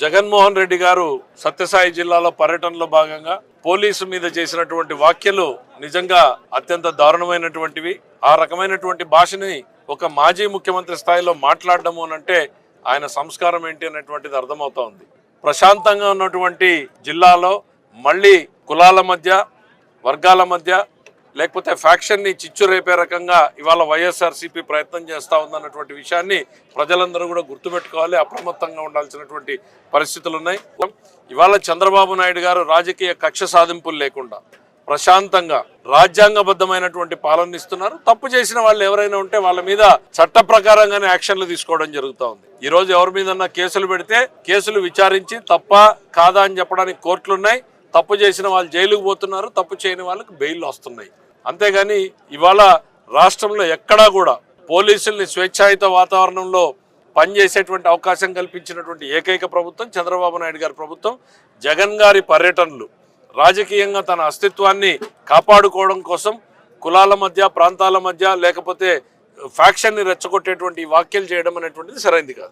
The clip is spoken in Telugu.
జగన్మోహన్ రెడ్డి గారు సత్యసాయి జిల్లాలో పర్యటనలో భాగంగా పోలీసు మీద చేసినటువంటి వ్యాఖ్యలు నిజంగా అత్యంత దారుణమైనటువంటివి. ఆ రకమైనటువంటి భాషని ఒక మాజీ ముఖ్యమంత్రి స్థాయిలో మాట్లాడడము అంటే ఆయన సంస్కారం ఏంటి అనేటువంటిది అర్థమవుతా ఉంది. ప్రశాంతంగా ఉన్నటువంటి జిల్లాలో మళ్ళీ కులాల మధ్య, వర్గాల మధ్య, లేకపోతే ఫ్యాక్షన్ని చిచ్చు రేపే రకంగా ఇవాళ వైఎస్ఆర్సీపీ ప్రయత్నం చేస్తూ ఉందన్నటువంటి విషయాన్ని ప్రజలందరూ కూడా గుర్తుపెట్టుకోవాలి. అప్రమత్తంగా ఉండాల్సినటువంటి పరిస్థితులు ఉన్నాయి. ఇవాళ చంద్రబాబు నాయుడు గారు రాజకీయ కక్ష సాధింపులు లేకుండా ప్రశాంతంగా రాజ్యాంగబద్ధమైనటువంటి పాలన ఇస్తున్నారు. తప్పు చేసిన వాళ్ళు ఎవరైనా ఉంటే వాళ్ళ మీద చట్ట ప్రకారంగానే యాక్షన్లు తీసుకోవడం జరుగుతూ ఉంది. ఈ రోజు ఎవరి మీదన్నా కేసులు పెడితే కేసులు విచారించి తప్ప కాదా అని చెప్పడానికి కోర్టులు ఉన్నాయి. తప్పు చేసిన వాళ్ళు జైలుకు పోతున్నారు, తప్పు చేయని వాళ్ళకి బెయిల్ వస్తున్నాయి. అంతేగాని ఇవాళ రాష్ట్రంలో ఎక్కడా కూడా పోలీసుల్ని స్వేచ్ఛాయుత వాతావరణంలో పనిచేసేటువంటి అవకాశం కల్పించినటువంటి ఏకైక ప్రభుత్వం చంద్రబాబు నాయుడు గారి ప్రభుత్వం. జగన్ గారి పర్యటనలు రాజకీయంగా తన అస్తిత్వాన్ని కాపాడుకోవడం కోసం కులాల మధ్య, ప్రాంతాల మధ్య, లేకపోతే ఫ్యాక్షన్ని రెచ్చగొట్టేటువంటి వ్యాఖ్యలు చేయడం అనేటువంటిది సరైనది కాదు.